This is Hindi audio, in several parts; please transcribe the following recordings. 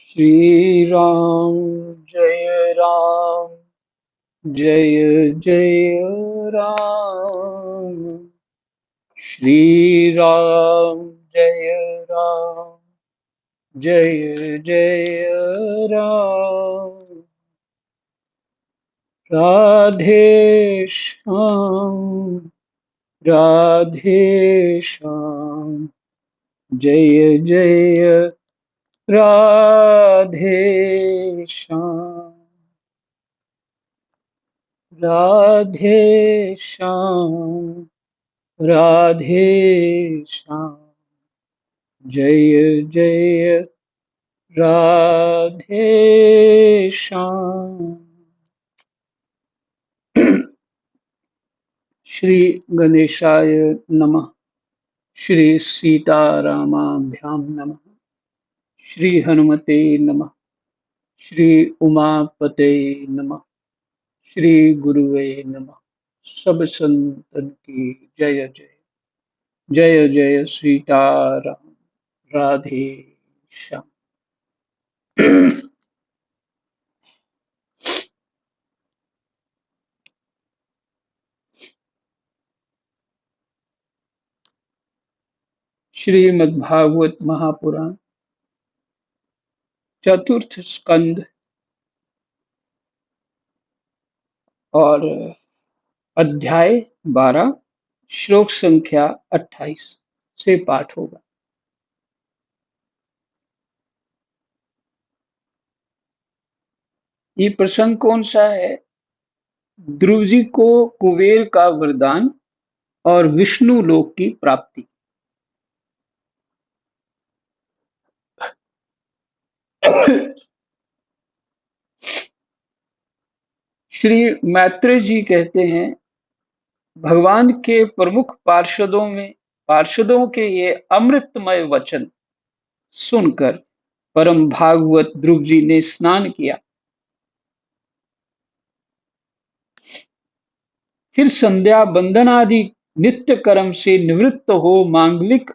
श्री राम जय राम जय जय राम। श्री राम जय राम जय जय राम। राधे श्याम राधे श्याम जय जय राधे श्याम। राधे श्याम राधे श्याम जय जय राधे श्याम। श्री गणेशाय नमः। श्री सीतारामाभ्यां नमः। श्री हनुमते नमः। श्री उमापते नमः। श्री गुरुवे नमः। सब संतन की जय जय। जय जय सीताराम। राधे श्याम। श्रीमद्भागवत महापुराण चतुर्थ स्कंद और अध्याय 12 श्लोक संख्या 28 से पाठ होगा। ये प्रसंग कौन सा है? ध्रुव जी को कुबेर का वरदान और विष्णु लोक की प्राप्ति। श्री मैत्रेय जी कहते हैं, भगवान के प्रमुख पार्षदों के ये अमृतमय वचन सुनकर परम भागवत ध्रुव जी ने स्नान किया। फिर संध्या बंदन आदि नित्य कर्म से निवृत्त हो मांगलिक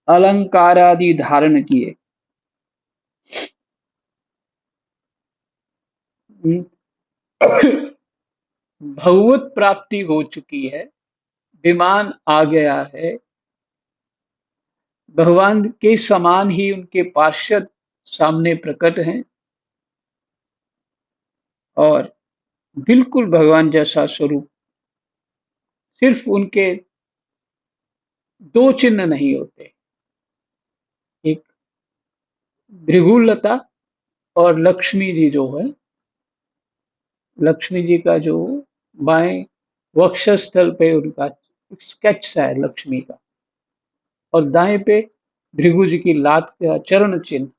अलंकार आदि धारण किए। भगवत प्राप्ति हो चुकी है, विमान आ गया है, भगवान के समान ही उनके पार्षद सामने प्रकट हैं और बिल्कुल भगवान जैसा स्वरूप। सिर्फ उनके दो चिन्ह नहीं होते, एक भृगुलता और लक्ष्मी जी जो है, लक्ष्मी जी का जो बाएं वक्षस्थल पे उनका स्केच सा है लक्ष्मी का, और दाएं पे भृगु जी की लात का चरण चिन्ह।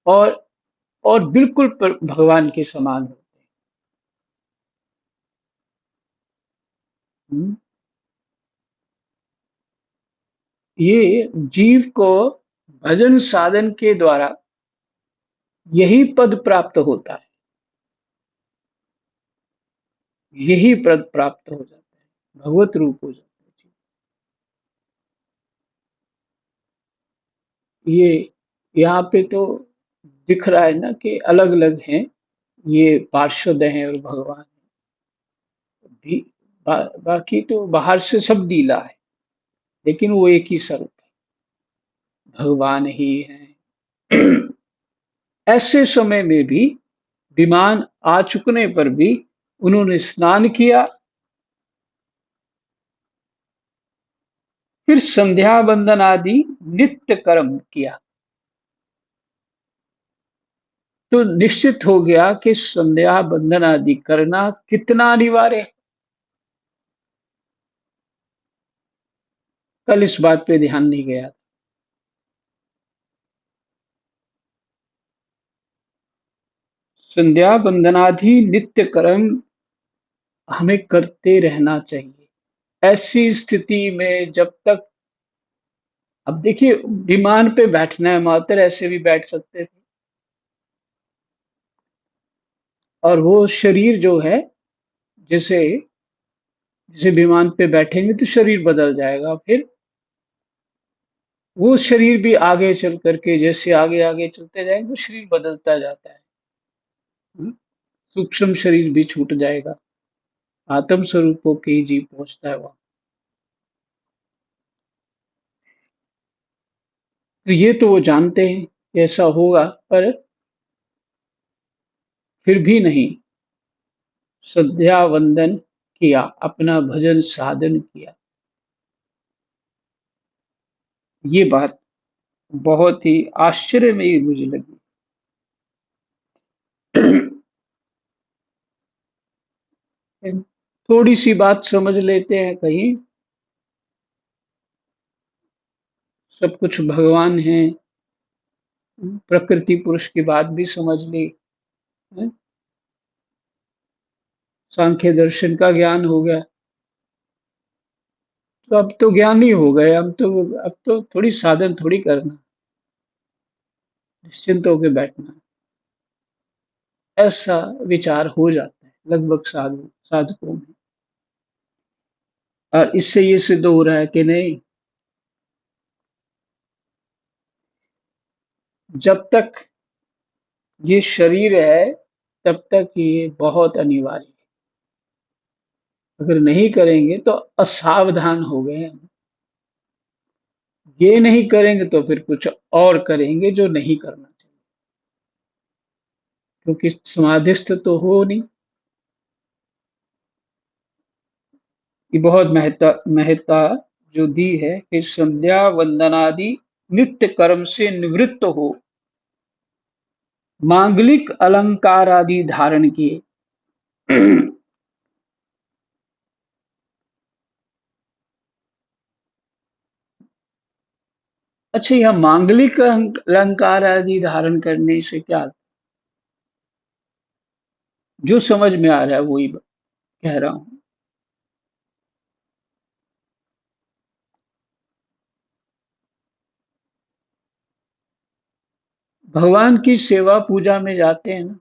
और बिल्कुल भगवान के समान होते हैं। ये जीव को भजन साधन के द्वारा यही पद प्राप्त होता है, यही पद प्राप्त हो जाता है, भगवत रूप हो जाता है। ये यहाँ पे तो दिख रहा है ना कि अलग अलग हैं, ये पार्षद हैं और भगवान भी। बाकी तो बाहर से सब लीला है, लेकिन वो एक ही स्वरूप है, भगवान ही है। ऐसे समय में भी विमान आ चुकने पर भी उन्होंने स्नान किया, फिर संध्या वंदन आदि नित्य कर्म किया। तो निश्चित हो गया कि संध्या वंदन आदि करना कितना अनिवार्य है। कल इस बात पे ध्यान नहीं गया। संध्या वंदनादि नित्य कर्म हमें करते रहना चाहिए। ऐसी स्थिति में जब तक, अब देखिए, विमान पे बैठना है, मातर ऐसे भी बैठ सकते थे, और वो शरीर जो है, जैसे जैसे विमान पे बैठेंगे तो शरीर बदल जाएगा, फिर वो शरीर भी आगे चल करके जैसे आगे आगे चलते जाएंगे वो शरीर बदलता जाता है। हम्म, सूक्ष्म शरीर भी छूट जाएगा, आत्म स्वरूप होके ही जीव पहुंचता है वहां। तो ये तो वो जानते हैं कि ऐसा होगा, पर फिर भी नहीं, संध्या वंदन किया, अपना भजन साधन किया। ये बात बहुत ही आश्चर्य में मुझे लगी। थोड़ी सी बात समझ लेते हैं कहीं, सब कुछ भगवान है, प्रकृति पुरुष की बात भी समझ ली, है? सांख्य दर्शन का ज्ञान हो गया, तो अब तो ज्ञान ही हो गए, अब तो थोड़ी साधन थोड़ी करना, निश्चिंत होकर बैठना, ऐसा विचार हो जाता है लगभग साधकों में। और इससे ये सिद्ध हो रहा है कि नहीं, जब तक ये शरीर है तब तक ये बहुत अनिवार्य है। अगर नहीं करेंगे तो असावधान हो गए हम। ये नहीं करेंगे तो फिर कुछ और करेंगे जो नहीं करना चाहिए, क्योंकि समाधिस्थ तो हो नहीं। ये बहुत महत्ता जो दी है कि संध्या वंदनादि नित्य कर्म से निवृत्त हो, मांगलिक अलंकार आदि धारण किए। अच्छा, यह मांगलिक अलंकार आदि धारण करने से क्या, जो समझ में आ रहा है वही कह रहा हूं। भगवान की सेवा पूजा में जाते हैं ना,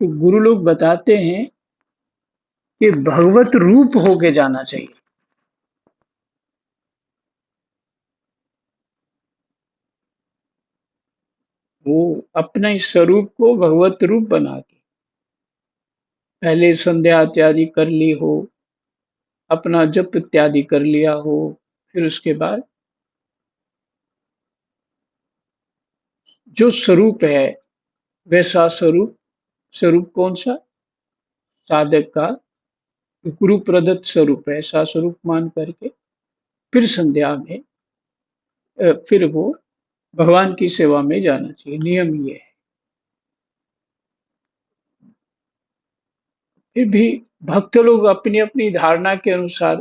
तो गुरु लोग बताते हैं कि भगवत रूप होके जाना चाहिए। वो अपने स्वरूप को भगवत रूप बना के पहले संध्या इत्यादि कर ली हो, अपना जप इत्यादि कर लिया हो, फिर उसके बाद जो स्वरूप है वैसा स्वरूप, स्वरूप कौन सा, साधक का गुरु प्रदत्त स्वरूप है, ऐसा स्वरूप मान करके फिर संध्या में फिर वो भगवान की सेवा में जाना चाहिए, नियम ये है। फिर भी भक्त लोग अपनी अपनी धारणा के अनुसार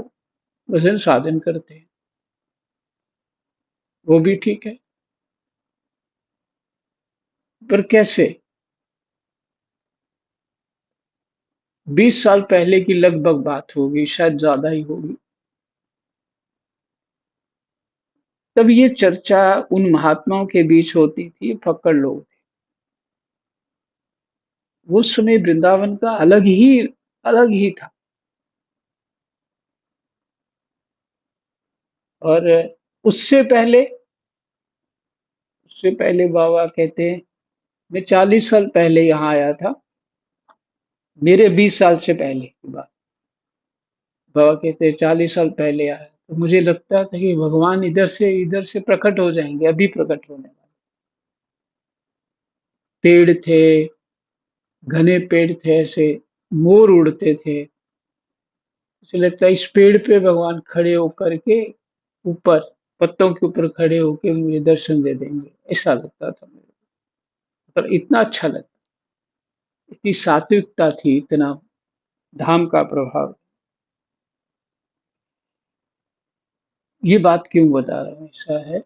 भजन साधन करते हैं, वो भी ठीक है, पर कैसे। 20 साल पहले की लगभग बात होगी, शायद ज्यादा ही होगी, तब ये चर्चा उन महात्माओं के बीच होती थी, फक्कड़ लोग। उस समय वृंदावन का अलग ही था। और उससे पहले उससे पहले बाबा कहते हैं, मैं 40 साल पहले यहाँ आया था, मेरे 20 साल से पहले की बात। बाबा कहते हैं 40 साल पहले आया, तो मुझे लगता था कि भगवान इधर से प्रकट हो जाएंगे, अभी प्रकट होने वाले। पेड़ थे, घने पेड़ थे ऐसे, मोर उड़ते थे, मुझे लगता है इस पेड़ पे भगवान खड़े होकर के ऊपर, पत्तों के ऊपर खड़े होके मुझे दर्शन दे देंगे, ऐसा लगता था मेरे को। पर इतना अच्छा लगता, इतनी सात्विकता थी, इतना धाम का प्रभाव। ये बात क्यों बता रहा हूँ, ऐसा है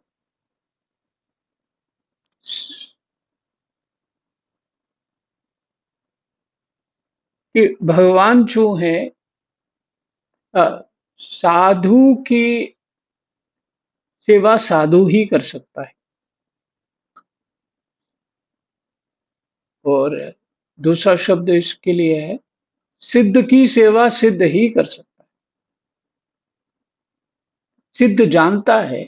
कि भगवान जो है, साधु की सेवा साधु ही कर सकता है, और दूसरा शब्द इसके लिए है, सिद्ध की सेवा सिद्ध ही कर सकता सिद्ध जानता है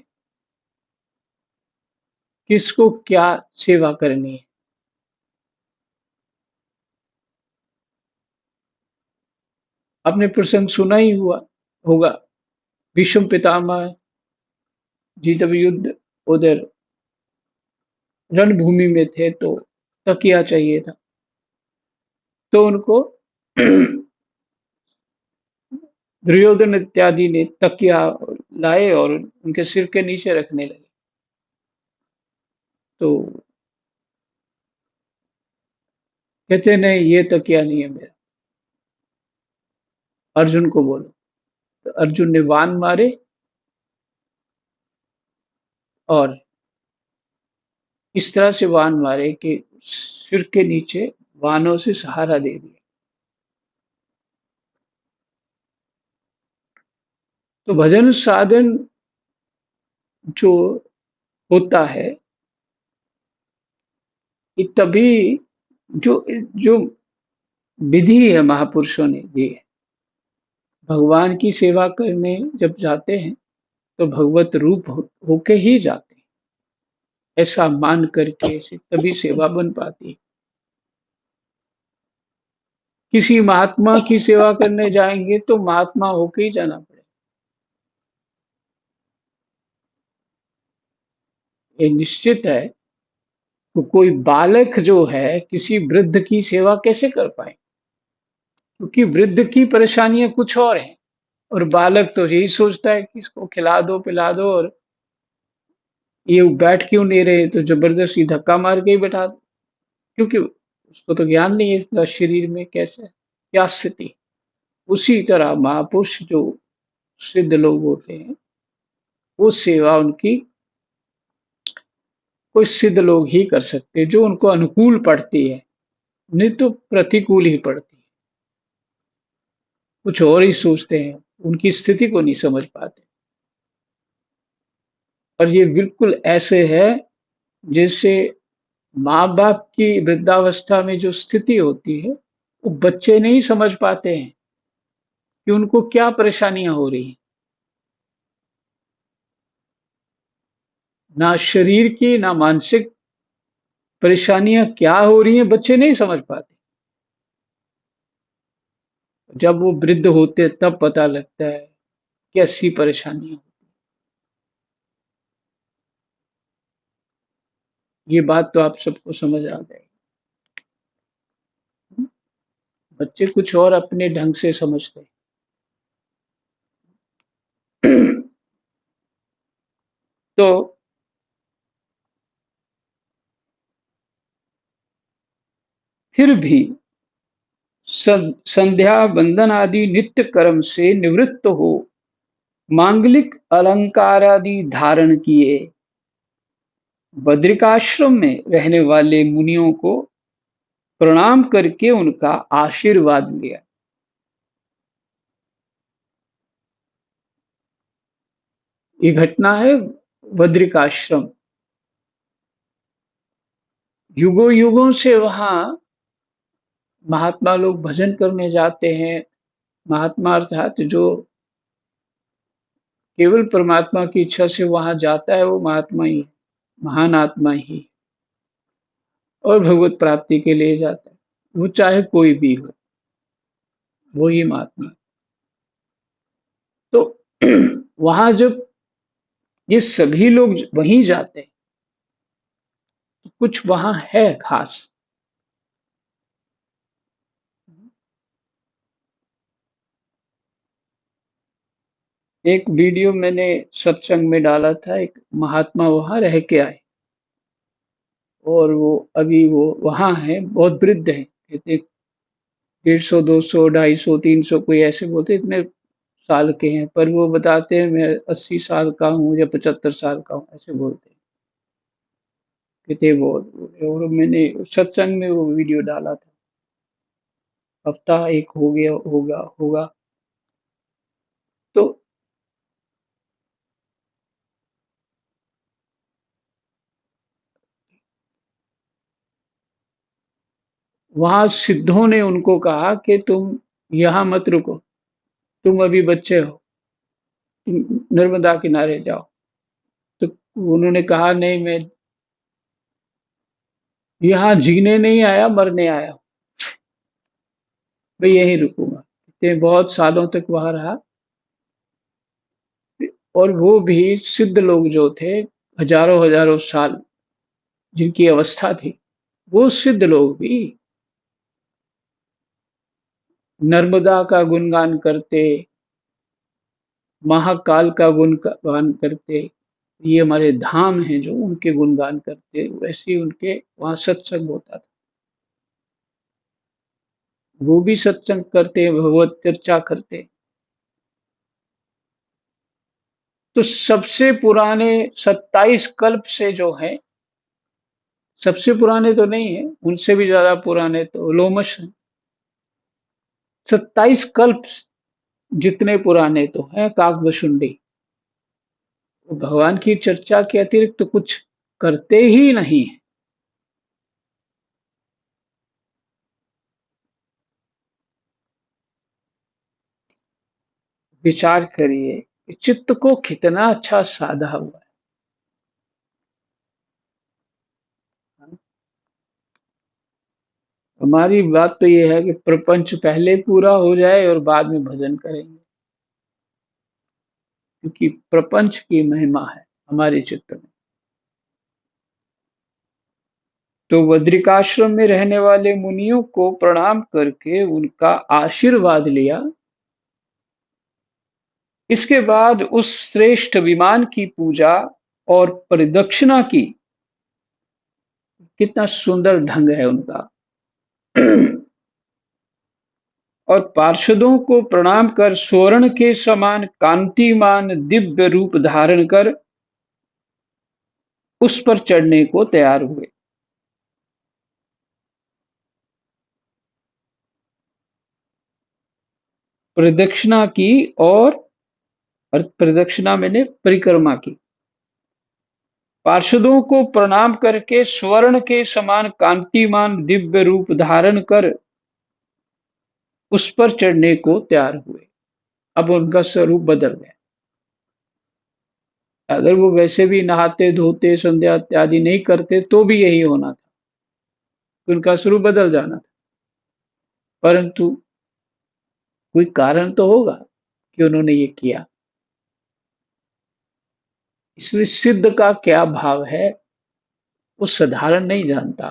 किसको क्या सेवा करनी है। आपने प्रसंग सुना ही हुआ होगा, भीष्म पितामह जी जब युद्ध उधर रणभूमि में थे तो तकिया चाहिए था, तो उनको दुर्योधन इत्यादि ने तकिया लाए और उनके सिर के नीचे रखने लगे। तो कहते नहीं, ये तकिया नहीं है मेरा, अर्जुन को बोलो। तो अर्जुन ने बाण मारे और इस तरह से बाण मारे कि सिर के नीचे बाणों से सहारा दे दिया। तो भजन साधन जो होता है, ये तभी जो जो विधि है महापुरुषों ने दी है। भगवान की सेवा करने जब जाते हैं तो भगवत रूप होके ही जाते हैं, ऐसा मान करके से तभी सेवा बन पाती है। किसी महात्मा की सेवा करने जाएंगे तो महात्मा होके ही जाना पड़ेगा। ये निश्चित है। तो कोई बालक जो है किसी वृद्ध की सेवा कैसे कर पाए, क्योंकि वृद्ध की परेशानियां कुछ और हैं और बालक तो यही सोचता है कि इसको खिला दो पिला दो, और ये बैठ क्यों नहीं रहे तो जबरदस्ती धक्का मार के ही बैठा दो, क्योंकि उसको तो ज्ञान नहीं है इसका शरीर में कैसे क्या स्थिति। उसी तरह महापुरुष जो सिद्ध लोग होते हैं, वो सेवा उनकी कोई सिद्ध लोग ही कर सकते हैं, जो उनको अनुकूल पड़ती है, नहीं तो प्रतिकूल ही पड़ती है। कुछ और ही सोचते हैं, उनकी स्थिति को नहीं समझ पाते। और ये बिल्कुल ऐसे है जैसे माँ बाप की वृद्धावस्था में जो स्थिति होती है, वो बच्चे नहीं समझ पाते हैं कि उनको क्या परेशानियां हो रही हैं। ना शरीर की ना मानसिक परेशानियां क्या हो रही हैं, बच्चे नहीं समझ पाते। जब वो वृद्ध होते हैं, तब पता लगता है कैसी परेशानियां। ये बात तो आप सबको समझ आ जाएगी। बच्चे कुछ और अपने ढंग से समझते हैं। तो फिर भी संध्या वंदन आदि नित्य कर्म से निवृत्त हो मांगलिक अलंकार आदि धारण किए बद्रिकाश्रम में रहने वाले मुनियों को प्रणाम करके उनका आशीर्वाद लिया। ये घटना है बद्रिकाश्रम। युगों युगों से वहां महात्मा लोग भजन करने जाते हैं। महात्मा अर्थात जो केवल परमात्मा की इच्छा से वहां जाता है, वो महात्मा ही है, महान आत्मा ही, और भगवत प्राप्ति के लिए जाता है। वो चाहे कोई भी हो, वो ही महात्मा। तो वहां जब ये सभी लोग वहीं जाते हैं, तो कुछ वहां है खास। एक वीडियो मैंने सत्संग में डाला था, एक महात्मा वहां रह के आए और वो अभी वो वहां है, बहुत वृद्ध है, कहते 150 200 250 300 कोई ऐसे बोलते इतने साल के हैं, पर वो बताते हैं मैं 80 साल का हूँ या 75 साल का हूँ, ऐसे बोलते हैं। कहते बहुत बूढ़े। और मैंने सत्संग में वो वीडियो डाला था, हफ्ता एक हो गया होगा। तो वहां सिद्धों ने उनको कहा कि तुम यहाँ मत रुको, तुम अभी बच्चे हो, तुम नर्मदा किनारे जाओ। तो उन्होंने कहा नहीं, मैं यहाँ जीने नहीं आया, मरने आया हूँ, मैं यहीं रुकूंगा। ये बहुत सालों तक वहां रहा। और वो भी सिद्ध लोग जो थे, हजारों हजारों साल जिनकी अवस्था थी, वो सिद्ध लोग भी नर्मदा का गुणगान करते, महाकाल का गुणगान करते। ये हमारे धाम हैं जो उनके गुणगान करते, वैसे ही उनके वहां सत्संग होता था। वो भी सत्संग करते, भगवत चर्चा करते। तो सबसे पुराने 27 कल्प से जो है, सबसे पुराने तो नहीं है, उनसे भी ज्यादा पुराने तो लोमश हैं। 27 कल्प जितने पुराने तो हैं काकभशुंडी, वो भगवान की चर्चा के अतिरिक्त तो कुछ करते ही नहीं है। विचार करिए कि चित्त को कितना अच्छा साधा हुआ है। हमारी बात तो ये है कि प्रपंच पहले पूरा हो जाए और बाद में भजन करेंगे, क्योंकि प्रपंच की महिमा है हमारे चित्त में। तो बद्रिकाश्रम में रहने वाले मुनियों को प्रणाम करके उनका आशीर्वाद लिया। इसके बाद उस श्रेष्ठ विमान की पूजा और प्रदक्षिणा की। कितना सुंदर ढंग है उनका। और पार्षदों को प्रणाम कर स्वर्ण के समान कांतिमान दिव्य रूप धारण कर उस पर चढ़ने को तैयार हुए। प्रदक्षिणा की, और प्रदक्षिणा मैंने परिक्रमा की। पार्षदों को प्रणाम करके स्वर्ण के समान कांतिमान दिव्य रूप धारण कर उस पर चढ़ने को तैयार हुए। अब उनका स्वरूप बदल गया। अगर वो वैसे भी नहाते धोते संध्या इत्यादि नहीं करते तो भी यही होना था, उनका स्वरूप बदल जाना था। परंतु कोई कारण तो होगा कि उन्होंने ये किया। इसलिए सिद्ध का क्या भाव है, वो साधारण नहीं जानता,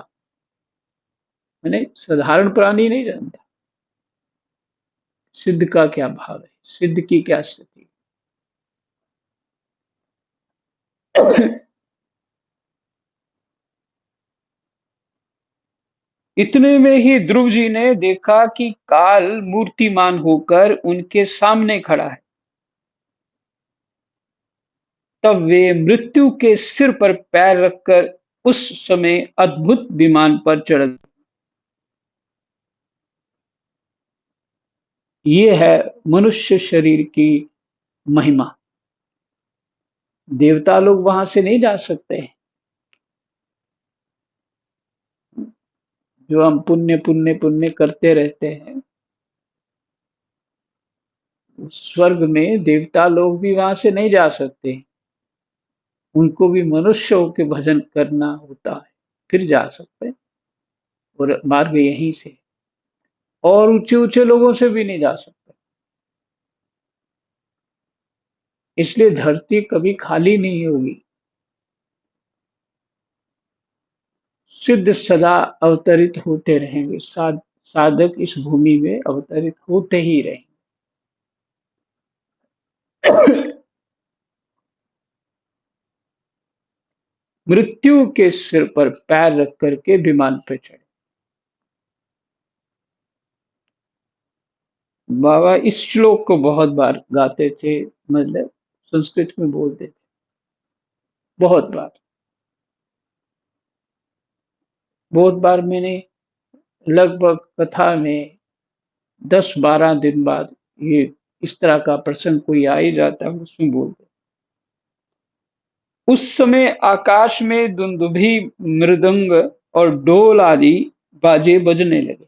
मैंने साधारण प्राणी नहीं जानता। सिद्ध का क्या भाव है, सिद्ध की क्या स्थिति। इतने में ही ध्रुव जी ने देखा कि काल मूर्तिमान होकर उनके सामने खड़ा है। तब वे मृत्यु के सिर पर पैर रखकर उस समय अद्भुत विमान पर चढ़ गए। ये है मनुष्य शरीर की महिमा। देवता लोग वहां से नहीं जा सकते हैं। जो हम पुण्य पुण्य पुण्य करते रहते हैं, स्वर्ग में देवता लोग भी वहां से नहीं जा सकते। उनको भी मनुष्य होकर भजन करना होता है, फिर जा सकते हैं। और मार्ग यहीं से, और ऊंचे ऊंचे लोगों से भी नहीं जा सकते। इसलिए धरती कभी खाली नहीं होगी। सिद्ध सदा अवतरित होते रहेंगे। साधक इस भूमि में अवतरित होते ही रहेंगे। मृत्यु के सिर पर पैर रख करके विमान पर चढ़े। बाबा इस श्लोक को बहुत बार गाते थे, मतलब संस्कृत में बोलते थे बहुत बार। बहुत बार मैंने लगभग कथा में 10-12 दिन बाद ये इस तरह का प्रसंग कोई आ ही जाता है, उसमें बोलते। उस समय आकाश में दुंदुभी, मृदंग और ढोल आदि बाजे बजने लगे।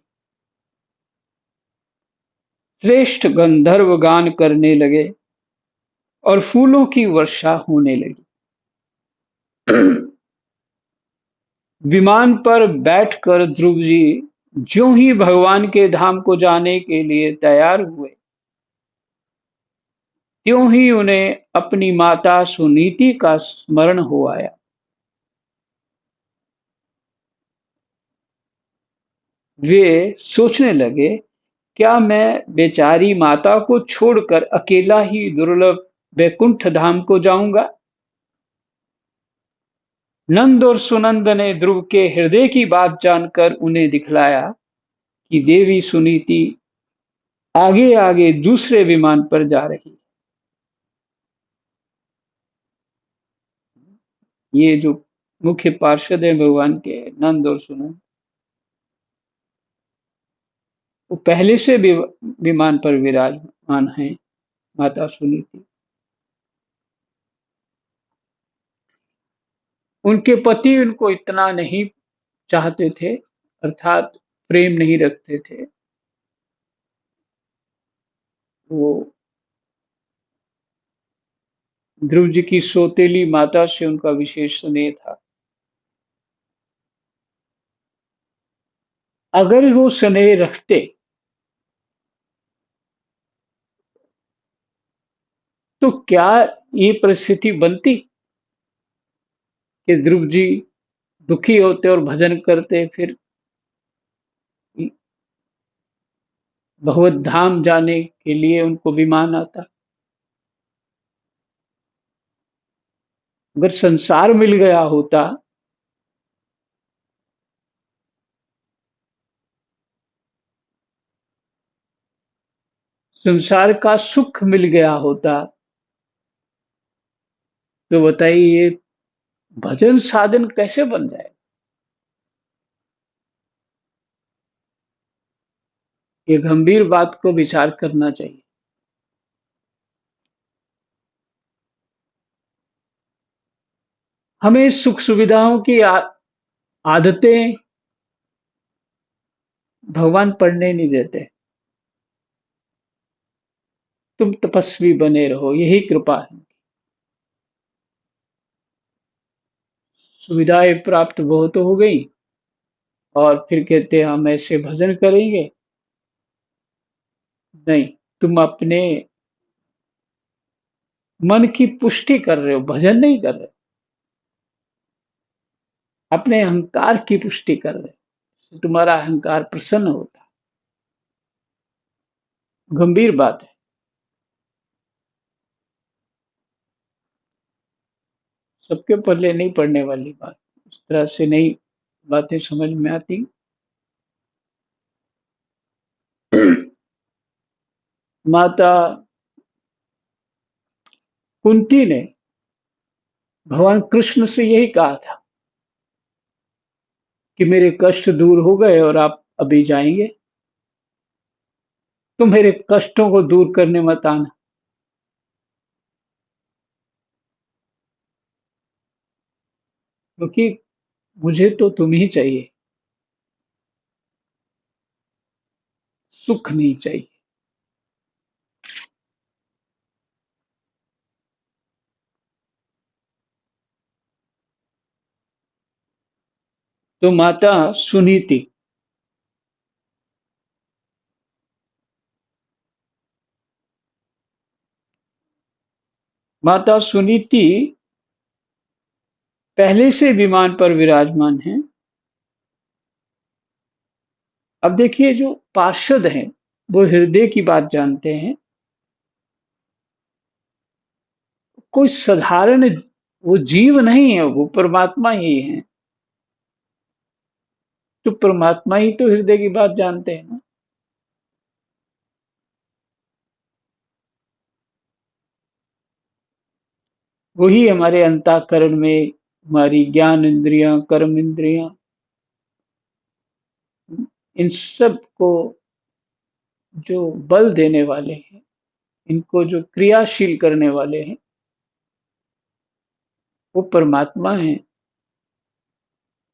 श्रेष्ठ गंधर्व गान करने लगे। और फूलों की वर्षा होने लगी। विमान पर बैठकर ध्रुव जी ज्यों ही भगवान के धाम को जाने के लिए तैयार हुए, त्यों ही उन्हें अपनी माता सुनीति का स्मरण हो आया। वे सोचने लगे, क्या मैं बेचारी माता को छोड़कर अकेला ही दुर्लभ वैकुंठ धाम को जाऊंगा? नंद और सुनंद ने ध्रुव के हृदय की बात जानकर उन्हें दिखलाया कि देवी सुनीति आगे आगे दूसरे विमान पर जा रही। ये जो मुख्य पार्षद है भगवान के, नंद और सुनंद, वो पहले से विमान पर विराजमान है। माता सुनीति, उनके पति उनको इतना नहीं चाहते थे, अर्थात प्रेम नहीं रखते थे। वो ध्रुव जी की सौतेली माता से उनका विशेष स्नेह था। अगर वो स्नेह रखते तो क्या ये परिस्थिति बनती कि ध्रुव जी दुखी होते और भजन करते, फिर भगवत धाम जाने के लिए उनको विमान आता? अगर संसार मिल गया होता संसार का सुख मिल गया होता, तो बताइए ये भजन साधन कैसे बन जाए? ये गंभीर बात को विचार करना चाहिए। हमें सुख सुविधाओं की आदतें भगवान पढ़ने नहीं देते। तुम तपस्वी बने रहो, यही कृपा है। सुविधाएं प्राप्त बहुत हो गई और फिर कहते हैं हम ऐसे भजन करेंगे। नहीं, तुम अपने मन की पुष्टि कर रहे हो, भजन नहीं कर रहे। अपने अहंकार की पुष्टि कर रहे हो, तुम्हारा अहंकार प्रसन्न होता है। गंभीर बात है। सबके पल्ले नहीं पड़ने वाली बात, इस तरह से नहीं बातें समझ में आती। माता कुंती ने भगवान कृष्ण से यही कहा था कि मेरे कष्ट दूर हो गए और आप अभी जाएंगे, तो मेरे कष्टों को दूर करने मत आना, क्योंकि मुझे तो तुम ही चाहिए, सुख नहीं चाहिए। तो माता सुनीति माता सुनीति पहले से विमान पर विराजमान है। अब देखिए, जो पार्षद हैं वो हृदय की बात जानते हैं। कोई साधारण वो जीव नहीं है, वो परमात्मा ही है। तो परमात्मा ही तो हृदय की बात जानते हैं ना। वही हमारे अंतःकरण में हमारी ज्ञान इंद्रियां, कर्म इंद्रियां, इन सब को जो बल देने वाले हैं, इनको जो क्रियाशील करने वाले हैं, वो परमात्मा है।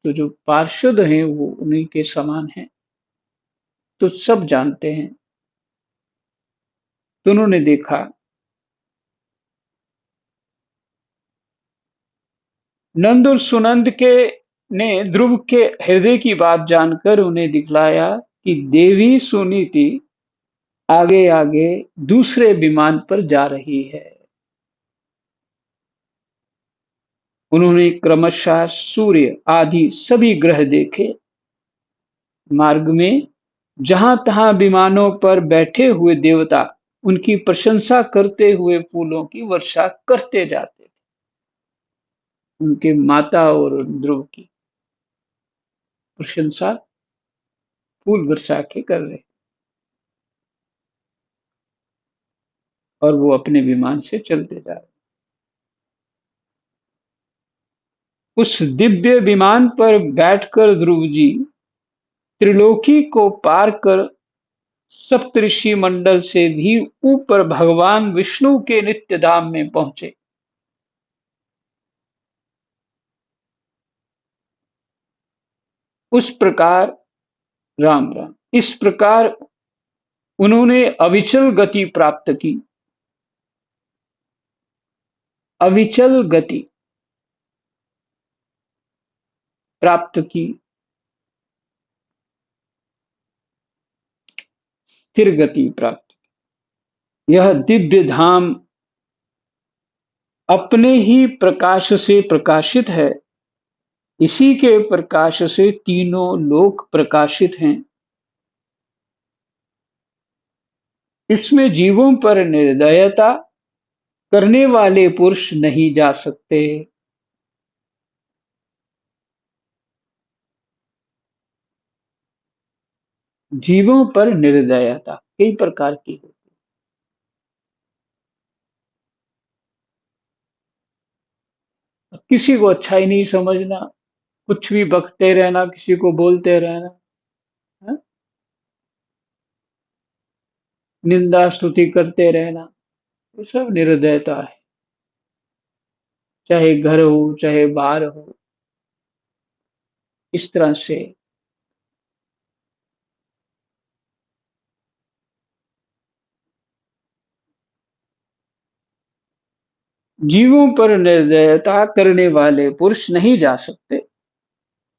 तो जो पार्षद हैं वो उन्हीं के समान हैं। तो सब जानते हैं। तो उन्होंने देखा नंद और सुनंद के ने ध्रुव के हृदय की बात जानकर उन्हें दिखलाया कि देवी सुनीति आगे आगे दूसरे विमान पर जा रही है। उन्होंने क्रमशः सूर्य आदि सभी ग्रह देखे। मार्ग में जहां तहां विमानों पर बैठे हुए देवता उनकी प्रशंसा करते हुए फूलों की वर्षा करते जाते थे। उनके माता और ध्रुव की प्रशंसा फूल वर्षा के कर रहे और वो अपने विमान से चलते जा रहे। उस दिव्य विमान पर बैठकर ध्रुव जी त्रिलोकी को पार कर सप्तऋषि मंडल से भी ऊपर भगवान विष्णु के नित्य धाम में पहुंचे। उस प्रकार राम राम इस प्रकार उन्होंने अविचल गति प्राप्त की। अविचल गति प्राप्त की, स्थिर गति प्राप्त की। यह दिव्य धाम अपने ही प्रकाश से प्रकाशित है। इसी के प्रकाश से तीनों लोक प्रकाशित हैं। इसमें जीवों पर निर्दयता करने वाले पुरुष नहीं जा सकते। जीवों पर निर्दयता कई प्रकार की होती है। किसी को अच्छा ही नहीं समझना, कुछ भी बकते रहना, किसी को बोलते रहना, है? निंदा स्तुति करते रहना, ये सब निर्दयता है। चाहे घर हो चाहे बाहर हो, इस तरह से जीवों पर निर्दयता करने वाले पुरुष नहीं जा सकते।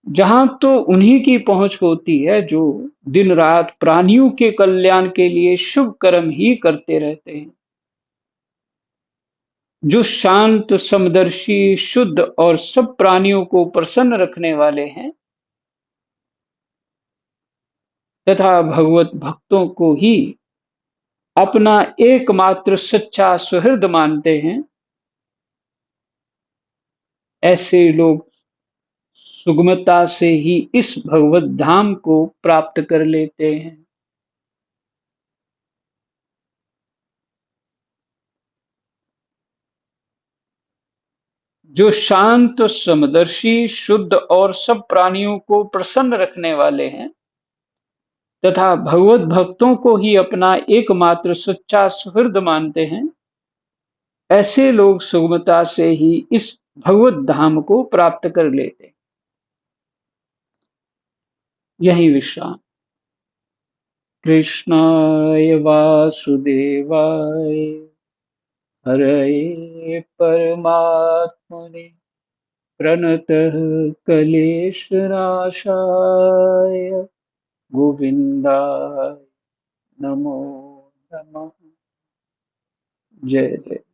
जहां तो उन्हीं की पहुंच होती है जो दिन रात प्राणियों के कल्याण के लिए शुभ कर्म ही करते रहते हैं, जो शांत समदर्शी शुद्ध और सब प्राणियों को प्रसन्न रखने वाले हैं तथा भगवत भक्तों को ही अपना एकमात्र सच्चा सुहृद मानते हैं। ऐसे लोग सुगमता से ही इस भगवत धाम को प्राप्त कर लेते हैं। जो शांत समदर्शी शुद्ध और सब प्राणियों को प्रसन्न रखने वाले हैं तथा भगवत भक्तों को ही अपना एकमात्र सच्चा सुहृद मानते हैं, ऐसे लोग सुगमता से ही इस भगवत धाम को प्राप्त कर लेते हैं। यही विश्राम। कृष्णाय वासुदेवाय हरये परमात्मने प्रणतः क्लेशनाशाय गोविन्दाय नमो नमः। जय जय।